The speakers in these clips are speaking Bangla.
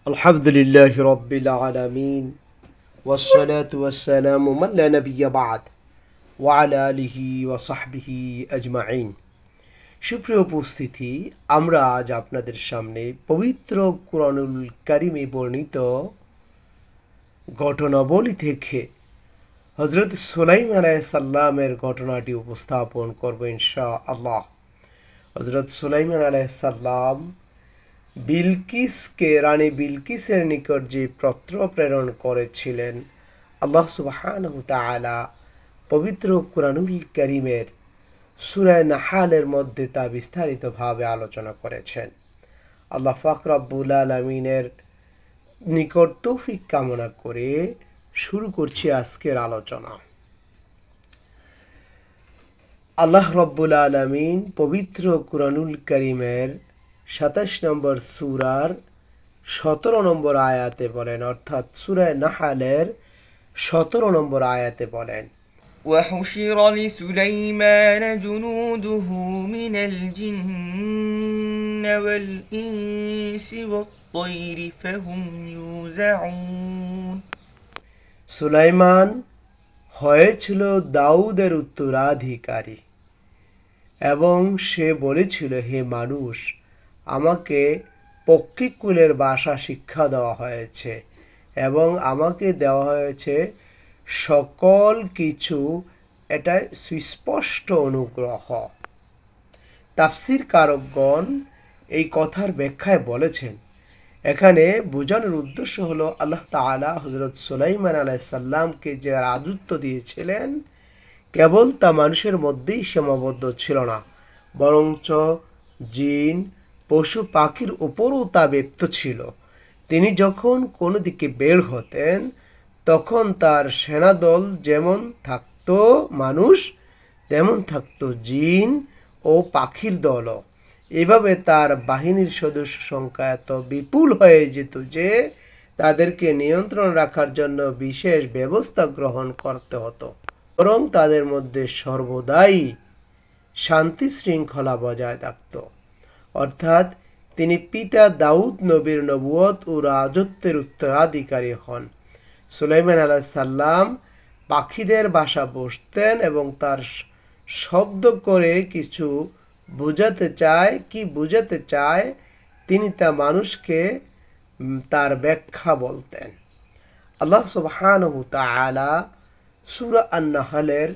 আলহামদুলিল্লাহি রাব্বিল আলামিন ওয়াসসালাতু ওয়াসসালামু মান লা নাবিয়্যা বা'দ ওয়া আলা আলিহি ওয়া সাহবিহি আজমাইন। সুপ্রিয় উপস্থিতি, আমরা আজ আপনাদের সামনে পবিত্র কুরআনুল কারিমে বর্ণিত ঘটনাবলী থেকে হযরত সুলাইমান আলাইহিস সালামের ঘটনাটি উপস্থাপন করব ইনশাআল্লাহ। হযরত সুলাইমান আলাইহিস সালাম রানী বিলকিসের নিকট যে পত্র প্রেরণ করেছিলেন, আল্লাহ সুবহানাহু তাআলা পবিত্র কুরআনুল কারীমের সূরা নাহালের মধ্যে তা বিস্তারিতভাবে আলোচনা করেছেন। আল্লাহ পাক রব্বুল আলামিনের নিকট তৌফিক কামনা করে শুরু করছি আজকের আলোচনা। আল্লাহ রব্বুল আলামিন পবিত্র কুরআনুল কারীমের ২৭ নম্বর সূরার ১৭ নম্বর আয়াতে বলেন, অর্থাৎ সূরা নাহালের ১৭ নম্বর আয়াতে বলেন, وحشر لسليمان جنوده من الجن والإنس والطير فهم يوزعون। সুলাইমান হয়েছিল দাউদের উত্তরাধিকারী এবং সে বলেছিল, হে মানুষ, আমাকে পক্ষীকুলের ভাষা শিক্ষা দেওয়া হয়েছে এবং আমাকে দেওয়া হয়েছে সকল কিছু। এটা সুস্পষ্ট অনুগ্রহ। তাফসীর কারকগণ এই কথার ব্যাখ্যায় বলেছেন, এখানে বোঝানোর উদ্দেশ্য হলো আল্লাহ তাআলা হযরত সুলাইমান আলাইহিস সালামকে যে রাজত্ব দিয়েছিলেন, কেবল তা মানুষের মধ্যেই সীমাবদ্ধ ছিল না, বরঞ্চ জিন, পশু পাখির উপরও তা ব্যপ্ত ছিল। তিনি যখন কোনো দিকে বের হতেন, তখন তার সেনাদল যেমন থাকতো মানুষ, তেমন থাকতো জিন ও পাখির দলও। এভাবে তার বাহিনীর সদস্য সংখ্যা এত বিপুল হয়ে যেত যে তাদেরকে নিয়ন্ত্রণ রাখার জন্য বিশেষ ব্যবস্থা গ্রহণ করতে হতো, বরং তাদের মধ্যে সর্বদাই শান্তি শৃঙ্খলা বজায় থাকত। অর্থাৎ তিনি পিতা দাউদ নবীর নবুয়ত ও রাজত্বের উত্তরাধিকারী হন। সুলাইমান আলাইহিস সালাম পাখিদের বাসা বসতেন এবং তার শব্দ করে কিছু বুঝাতে চায় তিনি তা মানুষকে তার ব্যাখ্যা বলতেন। আল্লাহ সুবহানাহু তাআলা সূরা আন-নাহলের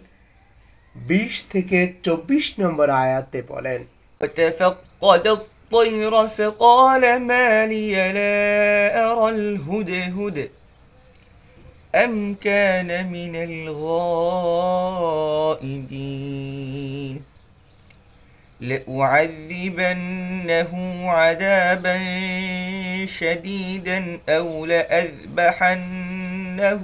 ২০ থেকে ২৪ নম্বর আয়াতে বলেন, وتفقد الطير فقال ما لي لا أرى الهدهد أم كان من الغائبين لأعذبنه عذابا شديدا أو لأذبحنه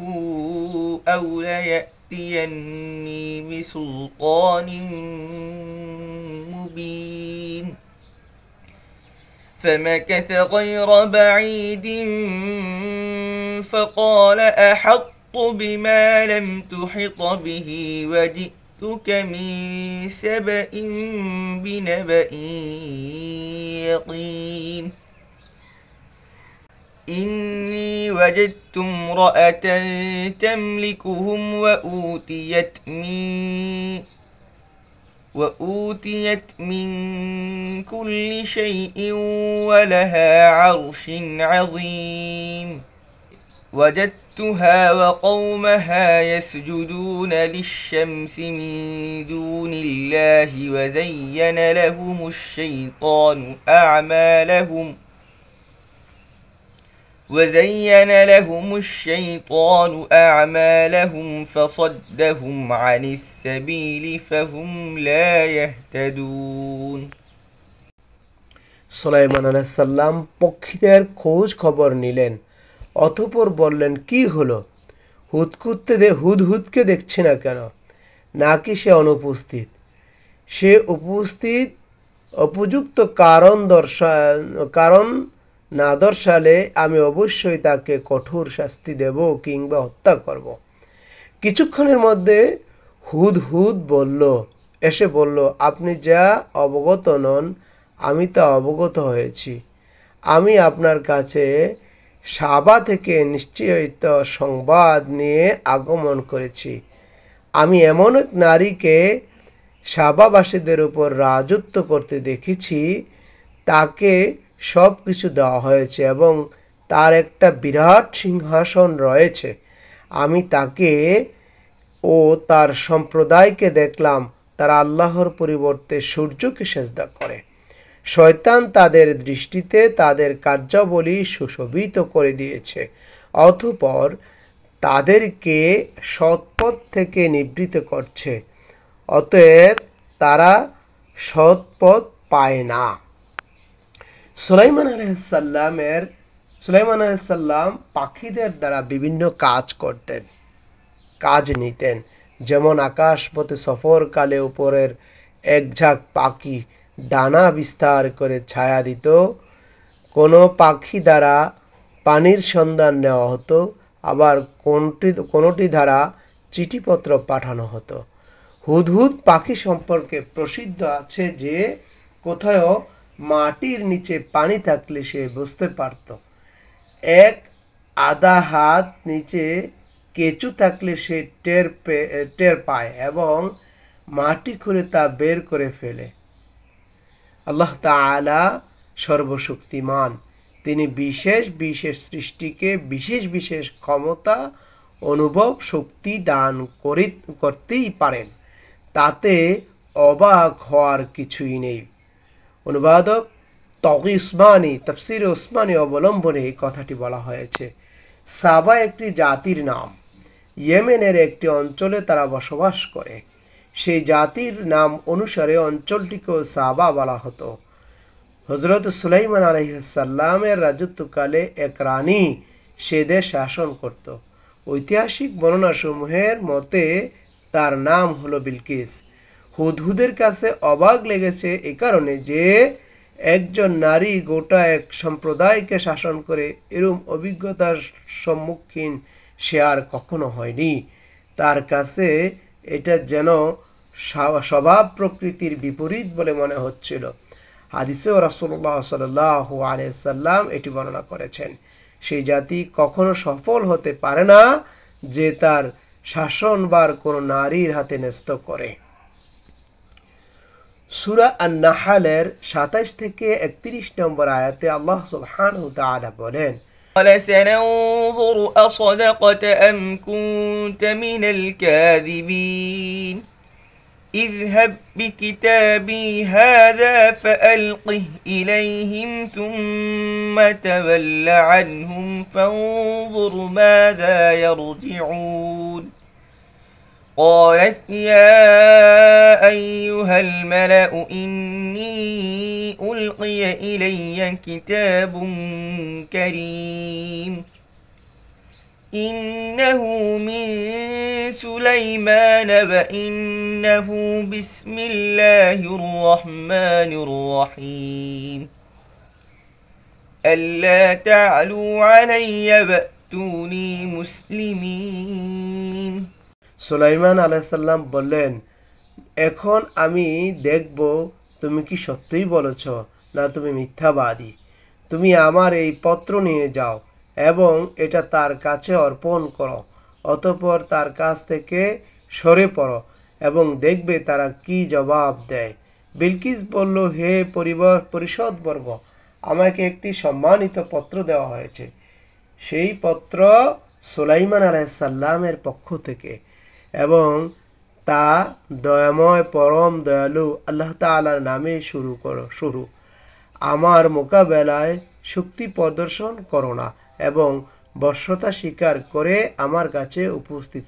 أو ليأتيني بسلطان مبين فمكث غير بعيد فقال أحط بما لم تحط به وجئتك من سبأ بنبأ يقين إني وجدت امرأة تملكهم وأوتيت من كل شيء ولها عرش عظيم وجدتها وقومها يسجدون للشمس من دون الله وزين لهم الشيطان أعمالهم فصدهم عن السبيل فهم لا يهتدون। সুলাইমান আলাইহিস সালাম পক্ষীদের খোঁজ খবর নিলেন, অতঃপর বললেন, কি হলো? হুদহুদকে দেখছি না কেন? নাকি সে অনুপস্থিত? সে উপস্থিত উপযুক্ত কারণ না দর্শালে আমি অবশ্যই তাকে কঠোর শাস্তি দেব কিংবা হত্যা করব। কিছুক্ষণের মধ্যে হুদহুদ এসে বলল, আপনি যা অবগত নন আমি তা অবগত হয়েছি। আমি আপনার কাছে সাবা থেকে নিশ্চিত সংবাদ নিয়ে আগমন করেছি। আমি এমন এক নারীকে সাবাবাসীদের উপর রাজত্ব করতে দেখেছি, তাকে সব কিছু দেওয়া হয়েছে এবং তার একটা বিরাট সিংহাসন রয়েছে। আমি তাকে ও তার সম্প্রদায়কে দেখলাম তারা আল্লাহর পরিবর্তে সূর্যকে সেজদা করে। শয়তান তাদের দৃষ্টিতে তাদের কার্যাবলী সুশোভিত করে দিয়েছে, অতঃপর তাদেরকে সৎপথ থেকে নিবৃত্ত করছে, অতএব তারা সৎপথ পায় না। সুলাইমান আলাইহিসসালাম পাখিদের দ্বারা বিভিন্ন কাজ নিতেন। যেমন আকাশপথে সফরকালে উপরের এক ঝাঁক পাখি ডানা বিস্তার করে ছায়া দিত, কোনো পাখি দ্বারা পানির সন্ধান নেওয়া হতো, আবার কোনোটি দ্বারা চিঠিপত্র পাঠানো হতো। হুদহুদ পাখি সম্পর্কে প্রসিদ্ধ আছে যে কোথাও মাটির নিচে পানি থাকলে সে বুঝতে পারত, এক আধা হাত নিচে কেঁচু থাকলে সে টের পায় এবং মাটি খুঁড়ে তা বের করে ফেলে। আল্লাহ তাআলা সর্বশক্তিমান, তিনি বিশেষ বিশেষ সৃষ্টিকে বিশেষ বিশেষ ক্ষমতা অনুভব শক্তি দান করতেই পারেন, তাতে অবাক হওয়ার কিছুই নেই। অনুবাদক তগি উসমানী তাফসির উসমানী অবলম্বনে এই কথাটি বলা হয়েছে। সাবা একটি জাতির নাম। ইয়েমেনের একটি অঞ্চলে তারা বসবাস করে। সেই জাতির নাম অনুসারে অঞ্চলটিকেও সাবা বলা হতো। হযরত সুলাইমান আলাইহিসসালামের রাজত্বকালে এক রানী সে দেশ শাসন করত। ঐতিহাসিক বর্ণনাসমূহের মতে তার নাম হলো বিলকিস। হুদহুদের কাছে অবাক লেগেছে এ কারণে যে একজন নারী গোটা এক সম্প্রদায়কে শাসন করে এরূপ অভিজ্ঞতার সম্মুখীন সে আর কখনো হয়নি। তার কাছে এটা যেন স্বভাব প্রকৃতির বিপরীত বলে মনে হচ্ছিল। হাদিসেও রাসূলুল্লাহ সাল্লাল্লাহু আলাইহি সাল্লাম এটি বর্ণনা করেছেন। সেই জাতি কখনো সফল হতে পারে না যে তার শাসনভার কোনো নারীর হাতে ন্যস্ত করে। সূরা আন-নাহলের ২৭ থেকে ৩১ নম্বর আয়াতে আল্লাহ সুবহানাহু ওয়া তাআলা বলেন, قال سننظر أصدقت أم كنت من الكاذبين اذهب بكتابي هذا فألقه إليهم ثم تول عنهم فانظر ماذا يرجعون قالت يا أيها الملأ إني ألقي إلي كتاب كريم إنه من سليمان وإنه بسم الله الرحمن الرحيم ألا تعلوا علي وأتوني مسلمين সুলাইমান আলাইহিস সালাম বললেন, এখন আমি দেখব তুমি কি সত্যিই বলেছ না তুমি মিথ্যাবাদী। তুমি আমার এই পত্র নিয়ে যাও এবং এটা তার কাছে অর্পণ করো, অতঃপর তার কাছ থেকে সরে পড়ো এবং দেখবে তারা কি জবাব দেয়। বিলকিস বলল, হে পরিষদবর্গ, আমাকে একটি সম্মানিত পত্র দেওয়া হয়েছে। সেই পত্র সুলাইমান আলাইহিস সালামের পক্ষ থেকে এবং তা দয়াময় পরম দয়ালু আল্লাহ তাআলার নামে শুরু। আমার মোকাবেলায় শক্তি প্রদর্শন করো না এবং বশ্যতা স্বীকার করে আমার কাছে উপস্থিত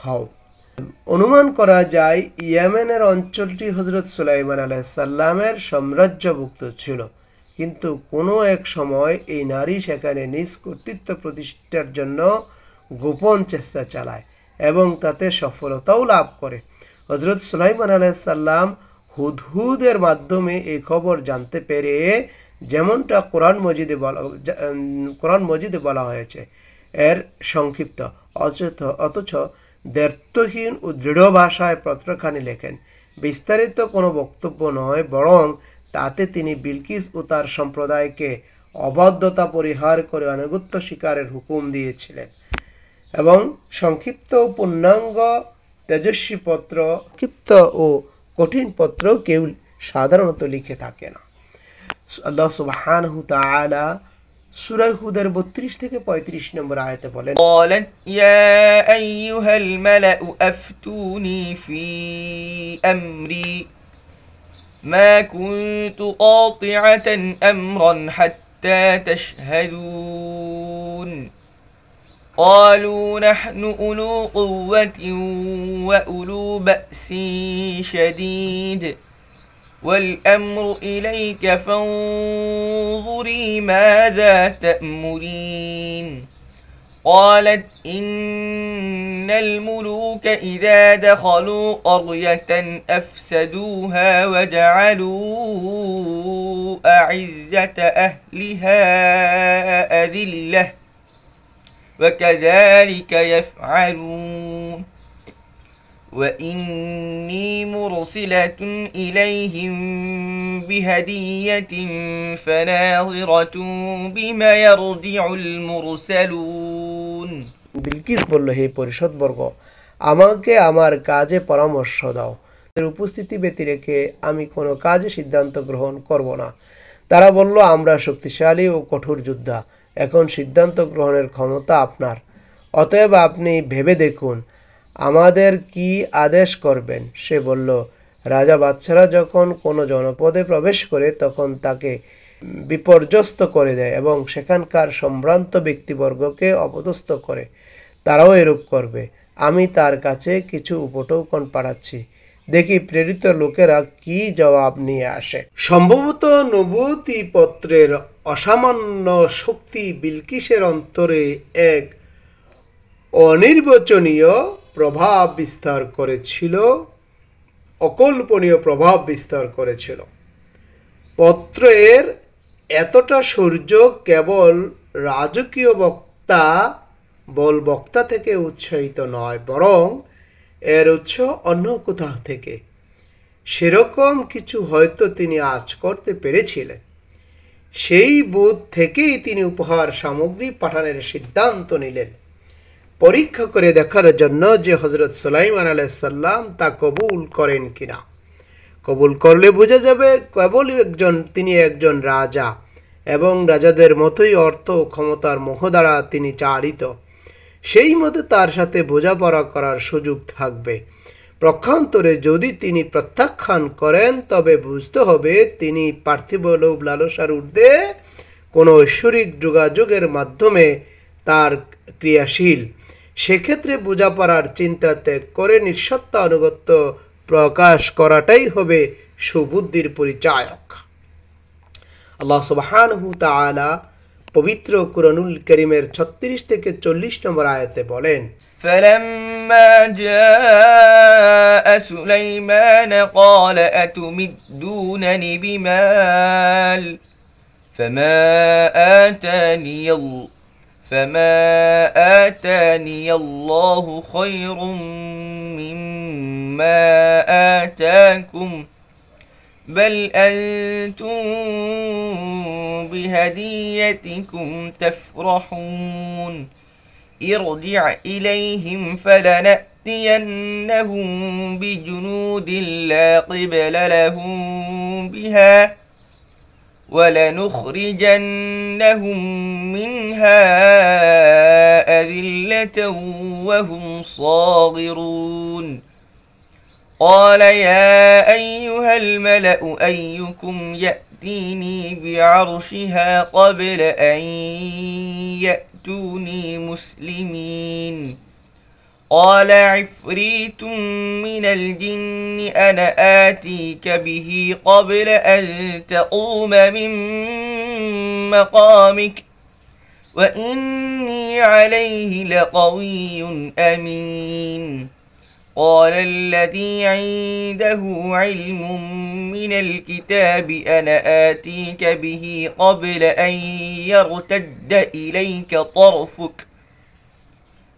হও। অনুমান করা যায় ইয়েমেনের অঞ্চলটি হযরত সুলাইমান আলাইহিস সালামের সাম্রাজ্যভুক্ত ছিল, কিন্তু কোনো এক সময় এই নারী সেখানে নিজ কর্তৃত্ব প্রতিষ্ঠার জন্য গোপন চেষ্টা চালায় এবং তাতে সফলতাও লাভ করে। হযরত সুলাইমান আলাইহিস সালাম হুদহুদের মাধ্যমে এই খবর জানতে পেরে, যেমনটা কোরআন মজিদে বলা হয়েছে, এর সংক্ষিপ্ত অথচ দ্ব্যর্থহীন ও দৃঢ় ভাষায় পত্রখানি লেখেন। বিস্তারিত কোনো বক্তব্য নয়, বরং তাতে তিনি বিলকিস ও তার সম্প্রদায়কে অবাধ্যতা পরিহার করে আনুগত্য স্বীকারের হুকুম দিয়েছিলেন এবং সংক্ষিপ্ত ও পূর্ণাঙ্গ তেজস্বী পত্র ক্ষিপ্ত ও কঠিন পত্র কেউ সাধারণত লিখে থাকে না। আল্লাহ সুবহানাহু তাআলা সূরা হুদের 32 থেকে 35 নম্বর আয়াতে বলেন, قالت يا أيها الملأ أفتوني في أمري ما كنت قاطعة أمرا حتى تشهدون قالوا نحن أولو قوة وأولو بأس شديد والأمر إليك فانظري ماذا تأمرين قالت إن الملوك إذا دخلوا قرية أفسدوها وجعلوا أعزة أهلها أذلة وكذلك يفعلون وإني مرسلة إليهم بهدية فناظرة بما يرجع المرسلون বিলকিস বলল, হে পরিষদবর্গ, আমাকে আমার কাজে পরামর্শ দাও। এর উপস্থিতি ব্যতি রেখে আমি কোনো কাজে সিদ্ধান্ত গ্রহণ করব না। তারা বলল, আমরা শক্তিশালী ও কঠোর যোদ্ধা, এখন সিদ্ধান্ত গ্রহণের ক্ষমতা আপনার, অতএব আপনি ভেবে দেখুন আমাদের কি আদেশ করবেন। সে বলল, রাজা বাদশারা যখন কোনো জনপদে প্রবেশ করে তখন তাকে বিপর্যস্ত করে দেয় এবং সেখানকার সম্ভ্রান্ত ব্যক্তিবর্গকে অপদস্থ করে, তারাও এরূপ করবে। আমি তার কাছে কিছু উপটৌকন পাঠাচ্ছি, দেখি প্রেরিত লোকেরা কি জবাব নিয়ে আসে। সম্ভবত নবুয়তি পত্রের অসামান্য শক্তি বিলকিসের অন্তরে এক অনির্বচনীয় প্রভাব বিস্তার করেছিল, অকল্পনীয় প্রভাব বিস্তার করেছিল। পত্রের এতটা সূর্য কেবল রাজকীয় বক্তা থেকে উৎসাহিত নয়, বরং এর উৎস অন্য কোথাও থেকে। সেরকম কিছু হয়তো তিনি আজ করতে পেরেছিলেন। সেই বোধ থেকেই তিনি উপহার সামগ্রী পাঠানোর সিদ্ধান্ত নিলেন, পরীক্ষা করে দেখার জন্য যে হযরত সুলাইমান আলাইহিস সালাম তা কবুল করেন কিনা। কবুল করলে বোঝা যাবে তিনি একজন রাজা এবং রাজাদের মতোই অর্থ ও ক্ষমতার মোহ দ্বারা তিনি চালিত। সেই মতে তার সাথে বোঝাপড়া করার সুযোগ থাকবে। পক্ষান্তরে যদি তিনি প্রত্যাখ্যান করেন তবে বুঝতে হবে তিনি পার্থিব লোভ লালসার ঊর্ধ্বে কোনো ঐশ্বরিক যোগাযোগের মাধ্যমে তার ক্রিয়াশীল। সেক্ষেত্রে বোঝাপড়ার চিন্তা ত্যাগ করে নিঃসত্ত্ব আনুগত্য প্রকাশ করাটাই হবে সুবুদ্ধির পরিচায়ক। আল্লাহ সুবহানাহু তাআলা পবিত্র কুরআনুল কারীমের 36 থেকে 40 নম্বর আয়াতে বলেন, فلما جاء سليمان قال أتمدونني بمال فما آتاني الله خير مما آتاكم بل أنتم بهديتكم تفرحون ارجع إليهم فلنأتينهم بجنود لا قبل لهم بها ولنخرجنهم منها أذلة وهم صاغرون قال يا أيها الملأ أيكم يأتيني بعرشها قبل أن يأتوني مسلمين قال عفريت من الجن أنا آتيك به قبل أن تقوم من مقامك وإني عليه لقوي أمين قال الذي عنده علم من الكتاب أنا آتيك به قبل أن يرتد إليك طرفك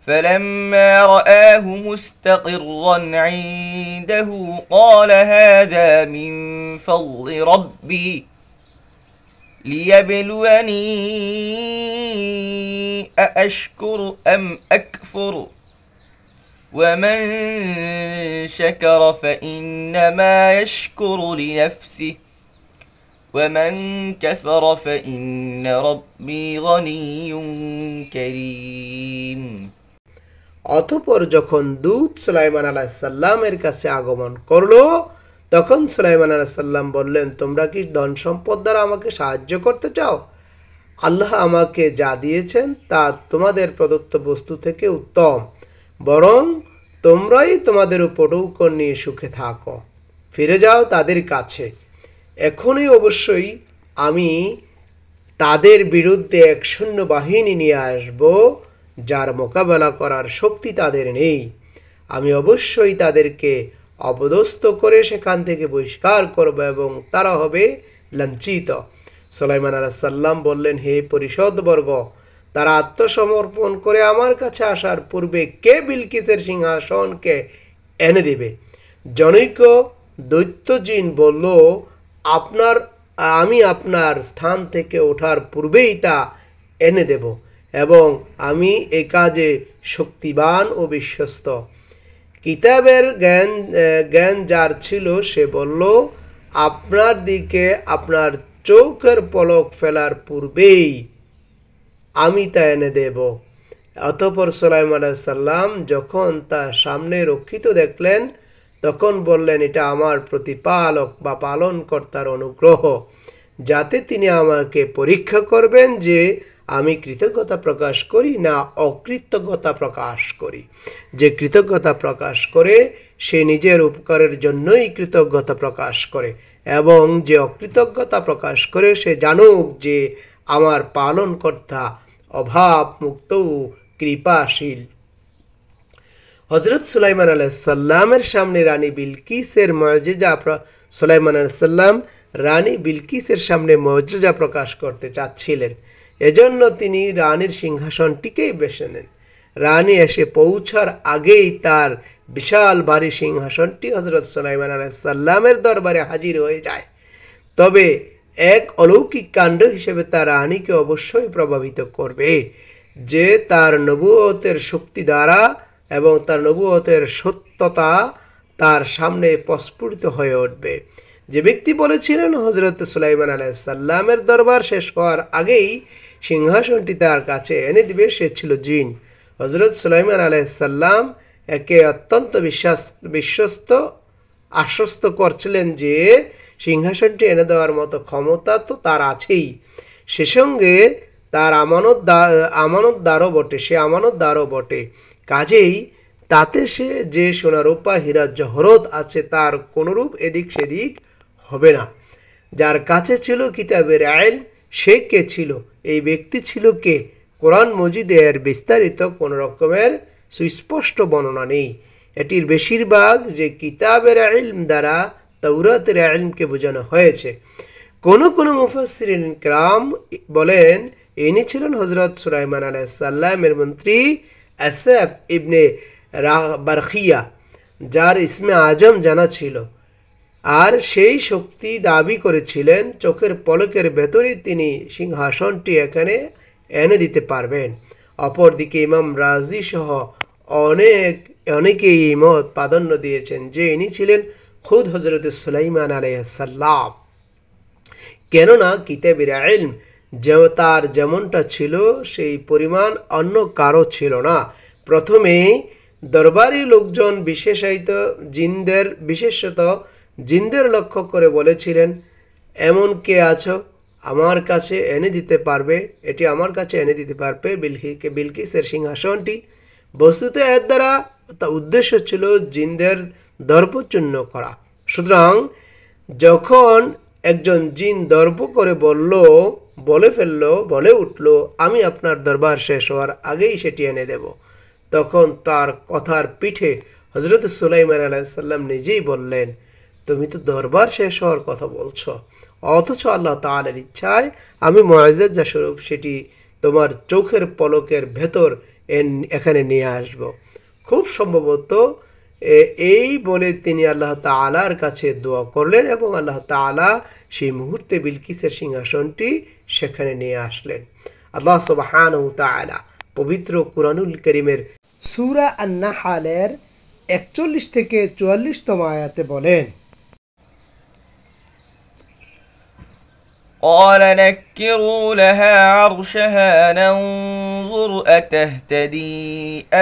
فلما رآه مستقرا عنده قال هذا من فضل ربي ليبلوني أأشكر أم أكفر ومن شكر فإنما يشكر لنفسه ومن كفر فإن ربي غني كريم অতঃপর যখন দূত সুলাইমান আলাইহিস সালামের কাছে আগমন করলো, তখন সুলাইমান আলাইহিস সালাম বললেন, তোমরা কি ধন সম্পদ দ্বারা আমাকে সাহায্য করতে চাও? আল্লাহ আমাকে যা দিয়েছেন তা তোমাদের প্রদত্ত বস্তু থেকে উত্তম, বরং তোমরাই তোমাদের উপঢৌকন নিয়ে সুখে থাকো, ফিরে যাও তাদের কাছে। এখনই অবশ্যই আমি তাদের বিরুদ্ধে এক সৈন্যবাহিনী নিয়ে আসব, যার মোকাবেলা করার শক্তি তাদের নেই। আমি অবশ্যই তাদেরকে অপদস্থ করে সেখান থেকে বহিষ্কার করব এবং তারা হবে লাঞ্ছিত। সুলাইমান আলাইহিস সালাম বললেন, হে পরিষদবর্গ, তারা আত্মসমর্পণ করে আমার কাছে আসার পূর্বে কে বিলকিসের সিংহাসনকে এনে দেবে? জনৈক দৈত্য জিন বলল, আমি আপনার স্থান থেকে ওঠার পূর্বেই তা এনে দেব এবং আমি এ কাজে শক্তিবান ও বিশ্বস্ত। কিতাবের জ্ঞান যার ছিল সে বলল, আপনার দিকে আপনার চোখের পলক ফেলার পূর্বেই আমি তা এনে দেব। অতঃপর সুলাইমান আলাইহিস সালাম যখন তার সামনে রক্ষিত দেখলেন, তখন বললেন, এটা আমার প্রতিপালক বা পালনকর্তার অনুগ্রহ, যাতে তিনি আমাকে পরীক্ষা করবেন যে আমি কৃতজ্ঞতা প্রকাশ করি না অকৃতজ্ঞতা প্রকাশ করি। যে কৃতজ্ঞতা প্রকাশ করে সে নিজের উপকারের জন্যই কৃতজ্ঞতা প্রকাশ করে, এবং যে অকৃতজ্ঞতা প্রকাশ করে সে জানুক যে আমার পালনকর্তা অভাব মুক্ত কৃপাশীল। হযরত সুলাইমান আলাইহিস সালামের সামনে রানী বিলকিসের মুজিজা সুলাইমান আলাইহিস সালাম রানী বিলকিসের সামনে মুজিজা প্রকাশ করতে চাচ্ছিলেন। এজন্য তিনি রানীর সিংহাসনটিকেই বেছে নেন। রানী এসে পৌঁছার আগেই তার বিশাল ভারী সিংহাসনটি হযরত সুলাইমান আলাইহিস সালামের দরবারে হাজির হয়ে যায়। তবে এক অলৌকিক কাণ্ড হিসেবে তা রানীকে অবশ্যই প্রভাবিত করবে, যে তার নবুয়তের শক্তি দ্বারা এবং তার নবুয়তের সত্যতা তার সামনে প্রস্ফুটিত হয়ে উঠবে। যে ব্যক্তি বলেছিলেন হযরত সুলাইমান আলাইহিস সালামের দরবার শেষ হওয়ার আগেই সিংহাসনটি তার কাছে এনে দিবে, সে ছিল জিন। হযরত সুলাইমান আলাইহিস সালাম একে অত্যন্ত বিশ্বস্ত আশ্বস্ত করছিলেন যে সিংহাসনটি এনে দেওয়ার মতো ক্ষমতা তো তার আছেই, সে সঙ্গে তার আমানতদারও বটে। কাজেই তাতে সে যে সোনারূপা হীরা জহরত আছে তার কোনরূপ এদিক সেদিক হবে না। যার কাছে ছিল কিতাবের ইলম, সে কে ছিল? এই ব্যক্তি ছিল কে? কোরআন মজিদের বিস্তারিত কোন রকমের সুস্পষ্ট বর্ণনা নেই। এটির বেশিরভাগ যে কিতাবের ইলম দ্বারা তাওরাতের ইলমকে বোঝানো হয়েছে। কোন মুফাসসিরিন কিরাম বলেন, ইনি ছিলেন হযরত সুলাইমান আলাইহিস সালামের মন্ত্রী আসফ ইবনে বারখিয়া, যার ইসমে আজম জানা ছিল, আর সেই শক্তি দাবি করেছিলেন চোখের পলকের ভেতরেই তিনি সিংহাসনটি এখানে এনে দিতে পারবেন। অপরদিকে ইমাম রাজি সহ অনেকেই এই মত প্রাধান্য দিয়েছেন যে ইনি ছিলেন খুদ হযরত সুলাইমান আলাইহিস সালাম। কেননা কিতাবের ইলম তার যেমনটা ছিল সেই পরিমাণ অন্য কারো ছিল না। প্রথমে দরবারি লোকজন বিশেষত জিনদের লক্ষ্য করে বলেছিলেন, এমন কে আছো আমার কাছে এনে দিতে পারবে? এটি আমার কাছে এনে দিতে পারবে বিলকিসের সিংহাসনটি। বস্তুত এর দ্বারা উদ্দেশ্য ছিল জিনদের দর্পচূন্য করা। সুতরাং যখন একজন জিন দর্প করে বলে উঠল, আমি আপনার দরবার শেষ হওয়ার আগেই সেটি এনে দেব, তখন তার কথার পিঠে হযরত সুলাইমান আলাইহিস সালাম নিজেই বললেন, তুমি তো দরবার শেষ হওয়ার কথা বলছো, অথচ আল্লাহ তাআলার ইচ্ছায় আমি মুআজ্জাজা স্বরূপ সেটি তোমার চোখের পলকের ভেতর এখানে নিয়ে আসব। খুব সম্ভবত এই বলে তিনি আল্লাহ তাআলার কাছে দোয়া করলেন এবং আল্লাহ তাআলা সেই মুহূর্তে বিলকিসের সিংহাসনটি সেখানে নিয়ে আসলেন। আল্লাহ সুবহানাহু ওয়া তাআলা পবিত্র কুরআনুল কারীমের সূরা আন-নাহলের 41 থেকে 44তম আয়াতে বলেন, قال نكروا لها عرشها ننظر أتهتدي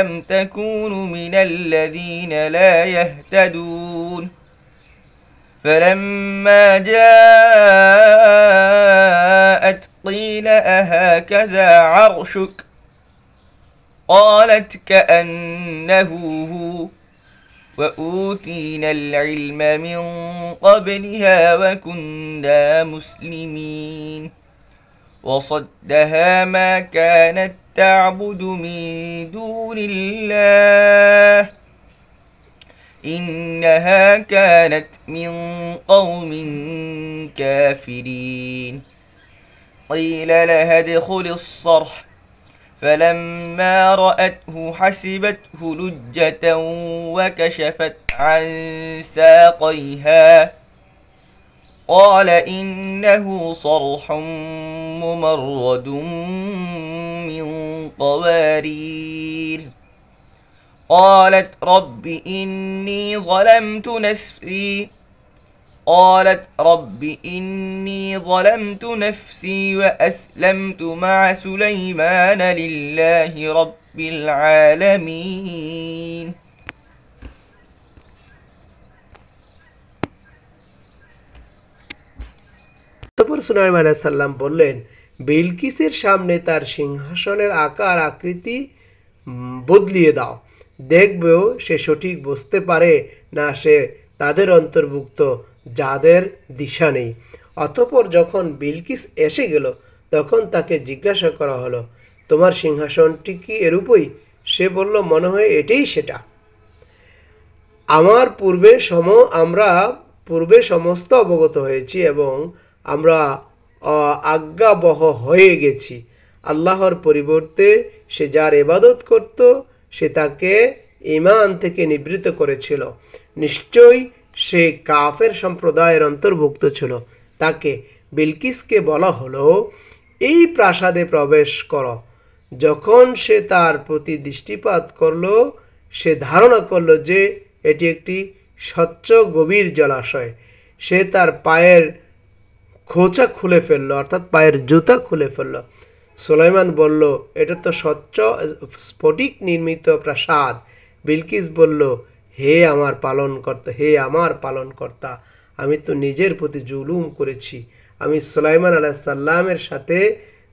أم تكون من الذين لا يهتدون فلما جاءت قيل أهكذا عرشك قالت كأنه هو وأوتينا العلم من قبلها وكنا مسلمين وصدها ما كانت تعبد من دون الله إنها كانت من قوم كافرين قيل لها ادخل الصرح فلما رأته حسبته لجة وكشفت عن ساقيها قال إنه صرح ممرد من قوارير قالت رب إني ظلمت نفسي وأسلمت مع سليمان لله رب العالمين তারপর সুলাইমান আলাইহিস সালাম বললেন, বিলকিসের সামনে তার সিংহাসনের আকার আকৃতি বদলিয়ে দাও, দেখবেও সে সঠিক বুঝতে পারে না সে তাদের অন্তর্ভুক্ত যাদের দিশা নেই। অতঃপর যখন বিলকিস এসে গেল তখন তাকে জিজ্ঞাসা করা হলো, তোমার সিংহাসনটি কি এরূপই? সে বলল, মনে হয় এটাই সেটা। আমরা পূর্বে সমস্ত অবগত হয়েছি এবং আমরা আজ্ঞাবহ হয়ে গেছি। আল্লাহর পরিবর্তে সে যার ইবাদত করত সে তাকে ঈমান থেকে নিবৃত্ত করেছিল। নিশ্চয়ই সে কাফের সম্প্রদায়ের অন্তর্ভুক্ত ছিল। তাকে বিলকিসকে বলা হলো, এই প্রাসাদে প্রবেশ করো। যখন সে তার প্রতি দৃষ্টিপাত করল সে ধারণা করল যে এটি একটি স্বচ্ছ গভীর জলাশয়। সে তার পায়ের খোঁচা খুলে ফেলল, অর্থাৎ পায়ের জুতা খুলে ফেলল। সুলাইমান বলল, এটা তো স্বচ্ছ স্ফটিক নির্মিত প্রাসাদ। বিলকিস বলল, হে আমার পালনকর্তা, আমি তো নিজের প্রতি জুলুম করেছি। আমি সুলাইমান আলাইহিস সালামের সাথে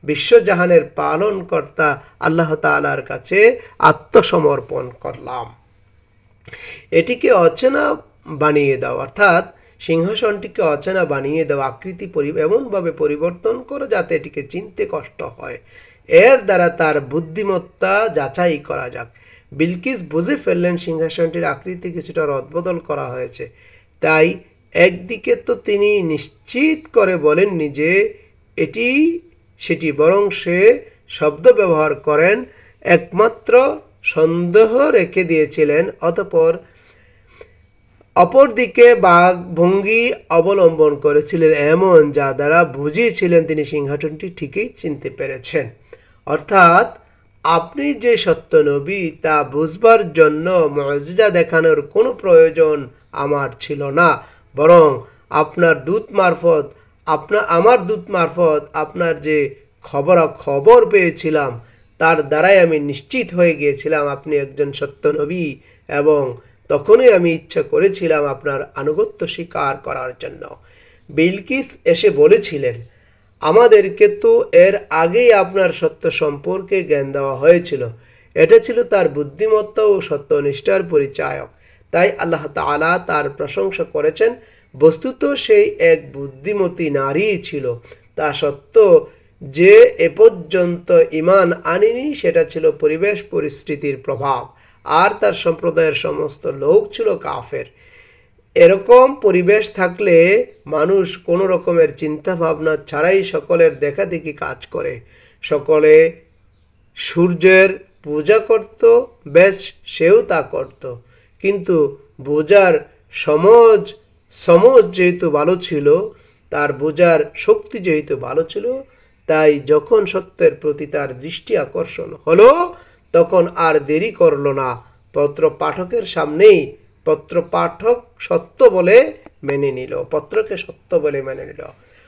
বিশ্বজাহানের পালনকর্তা আল্লাহ তাআলার কাছে আত্মসমর্পণ করলাম। এটিকে অচেনা বানিয়ে দাও, অর্থাৎ সিংহাসনটিকে অচেনা বানিয়ে দাও, আকৃতি এমনভাবে পরিবর্তন করো যাতে এটিকে চিনতে কষ্ট হয়। এর দ্বারা তার বুদ্ধিমত্তা যাচাই করা যাক। বিলকিস বুঝে ফেললেন সিংহাসনটির আকৃতি কিছুটা রদবদল করা হয়েছে। তাই একদিকে তো তিনি নিশ্চিত করে বলেননি যে এটি সেটি, বরং সে শব্দ ব্যবহার করেন একমাত্র সন্দেহ রেখে দিয়েছিলেন। অপরদিকে বাকভঙ্গি অবলম্বন করেছিলেন এমন যা দ্বারা বুঝিয়েছিলেন তিনি সিংহাসনটি ঠিকই চিনতে পেরেছেন। অর্থাৎ আপনি যে সত্য নবী তা বুঝবার জন্য মুজিজা দেখানোর কোনো প্রয়োজন আমার ছিল না, বরং আমার দূত মারফত আপনার যে খবর পেয়েছিলাম তার দ্বারাই আমি নিশ্চিত হয়ে গিয়েছিলাম আপনি একজন সত্য নবী, এবং তখনই আমি ইচ্ছা করেছিলাম আপনার আনুগত্য স্বীকার করার জন্য। বিলকিস এসে বলেছিলেন, আমাদেরকে তো এর আগেই আপনার সত্য সম্পর্কে জ্ঞান দেওয়া হয়েছিল। এটা ছিল তার বুদ্ধিমত্তা ও সত্যনিষ্ঠার পরিচায়ক। তাই আল্লাহ তাআলা তার প্রশংসা করেছেন। বস্তুত সেই এক বুদ্ধিমতী নারী ছিল। তা সত্য যে এ পর্যন্ত ঈমান আনেনি সেটা ছিল পরিবেশ পরিস্থিতির প্রভাব, আর তার সম্প্রদায়ের সমস্ত লোক ছিল কাফের। এরকম পরিবেশ থাকলে মানুষ কোনো রকমের চিন্তা ভাবনা ছাড়াই সকলের দেখাদেখি কাজ করে। সকলে সূর্যের পূজা করত, বেশ সেও তা করত, কিন্তু বোঝার সমজ সমজ যেহেতু ভালো ছিল, তার বোঝার শক্তি যেহেতু ভালো ছিল, তাই যখন সত্যের প্রতি তার দৃষ্টি আকর্ষণ হলো তখন আর দেরি করল না, পত্র পাঠকের সামনেই পত্র পাঠক সত্য বলে মেনে নিল, পত্রকে সত্য বলে মেনে নিল।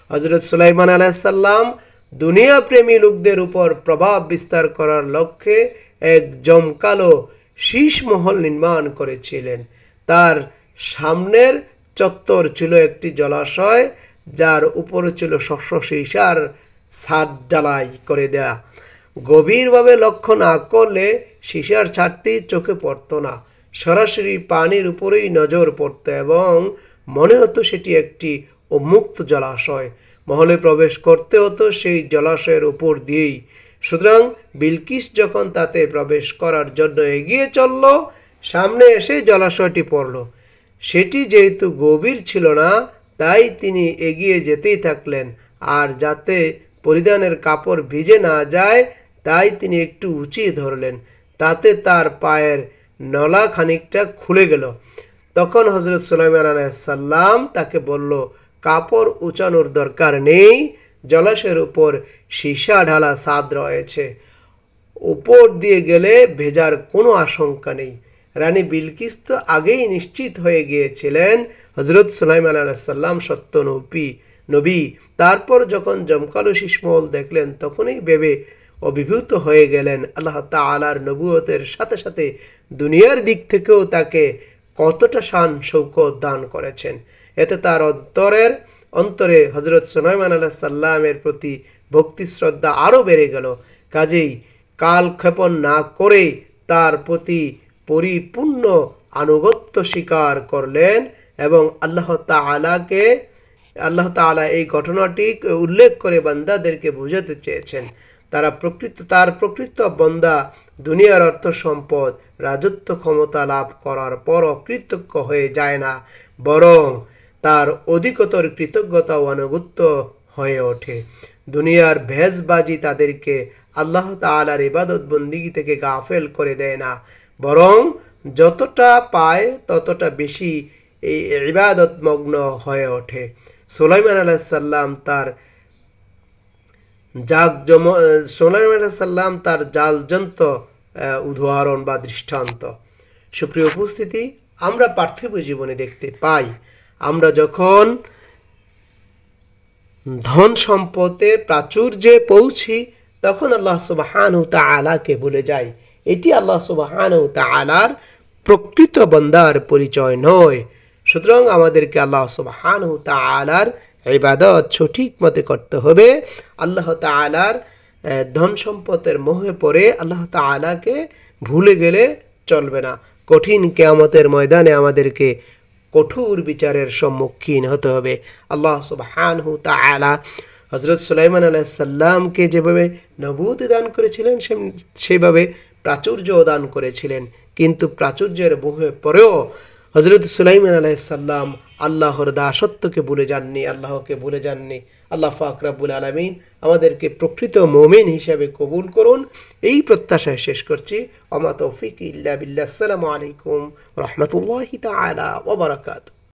হযরত সুলাইমান আলাইহিস সালাম দুনিয়া প্রেমী লোকদের উপর প্রভাব বিস্তার করার লক্ষ্যে এক জমকালো শীষ মহল নির্মাণ করেছিলেন। তার সামনের চত্বর ছিল একটি জলাশয়, যার উপরে ছিল শস্য সীসার ছাদ ঢালাই করে দেয়া। গভীরভাবে লক্ষ্য না করলে সীসার ছাদটি চোখে পড়তো না, সরাসরি পানির উপরেই নজর পড়তো এবং মনে হতো সেটি একটি উন্মুক্ত জলাশয়। মহলে প্রবেশ করতে হতো সেই জলাশয়ের উপর দিয়েই। সুতরাং বিলকিস যখন তাতে প্রবেশ করার জন্য এগিয়ে চলল, সামনে এসে জলাশয়টি পড়ল। সেটি যেহেতু গভীর ছিল না, তাই তিনি এগিয়ে যেতেই থাকলেন, আর যাতে পরিধানের কাপড় ভিজে না যায় তাই তিনি একটু উঁচিয়ে ধরলেন। তাতে তার পায়ের নলা খানিকটা খুলে গেল। তখন হযরত সুলাইমান আলাইহিস সালাম তাকে বলল, কাপড় উঁচানোর দরকার নেই, জলাশয়ের উপর সীসা ঢালা ছাদ রয়েছে, উপর দিয়ে গেলে ভেজার কোনো আশঙ্কা নেই। রানী বিলকিস তো আগেই নিশ্চিত হয়ে গিয়েছিলেন হযরত সুলাইমান আলাইহিস সালাম সত্য নবী। তারপর যখন জমকালো শীষমহল দেখলেন তখনই ভেবে অভিভূত হয়ে গেলেন আল্লাহ তাআলার নবুয়তের সাথে সাথে দুনিয়ার দিক থেকেও তাকে কতটা শান শৌকত দান করেছেন। এতে তার অন্তরে হযরত সুলাইমান আলাইহিস সালামের প্রতি ভক্তি শ্রদ্ধা আরও বেড়ে গেল। কাজেই কালক্ষেপণ না করে তার প্রতি পরিপূর্ণ আনুগত্য স্বীকার করলেন এবং আল্লাহ তাআলা এই ঘটনাটি উল্লেখ করে বান্দাদেরকে বোঝাতে চেয়েছেন তার প্রকৃত বান্দা দুনিয়ার অর্থ সম্পদ, রাজত্ব, ক্ষমতা লাভ করার পর অকৃতজ্ঞ হয়ে যায় না, বরং তার অধিকতর কৃতজ্ঞতা ও আনুগত্য হয়ে ওঠে। দুনিয়ার ভেজবাজি তাদেরকে আল্লাহ তাআলার ইবাদত বন্দিগি থেকে গাফেল করে দেয় না, বরং যতটা পায় ততটা বেশি এই ইবাদত মগ্ন হয়ে ওঠে। সুলাইমান আলাইহিস সালাম তার জালজন্ত উদাহরণ বা দৃষ্টান্ত। সুপ্রিয় উপস্থিতি, আমরা পার্থিব জীবনে দেখতে পাই, আমরা যখন ধন সম্পদে প্রাচুর্যে পৌঁছি তখন আল্লাহ সুবহানাহু ওয়া তাআলাকে ভুলে যাই। এটি আল্লাহ সুবহানাহু ওয়া তাআলার প্রকৃত বান্দার পরিচয় নয়। সুতরাং আমাদেরকে আল্লাহ সুবহানাহু ওয়া তাআলার ইবাদত সঠিক মতে করতে হবে। আল্লাহ তাআলার ধন সম্পদের মোহে পড়ে আল্লাহ তাআলাকে ভুলে গেলে চলবে না। কঠিন কিয়ামতের ময়দানে আমাদেরকে কঠোর বিচারের সম্মুখীন হতে হবে। আল্লাহ সুবহানাহু ওয়া তাআলা হযরত সুলাইমান আলাইহিস সালামকে যেভাবে নবুয়ত দান করেছিলেন সেভাবে প্রাচুর্য দান করেছিলেন, কিন্তু প্রাচুর্যের মোহে পড়েও হযরত সুলাইমান আলাইহিস সালাম আল্লাহর দাসত্বকে ভুলে যাননি, আল্লাহকে ভুলে যাননি। আল্লাহ পাক রব্বুল আলামিন আমাদেরকে প্রকৃত মুমিন হিসেবে কবুল করুন, এই প্রত্যাশায় শেষ করছি। ওমা তৌফিক ইল্লা বিল্লাহ। আসসালামু আলাইকুম ওয়া রাহমাতুল্লাহি তাআলা ওয়া বারাকাতুহু।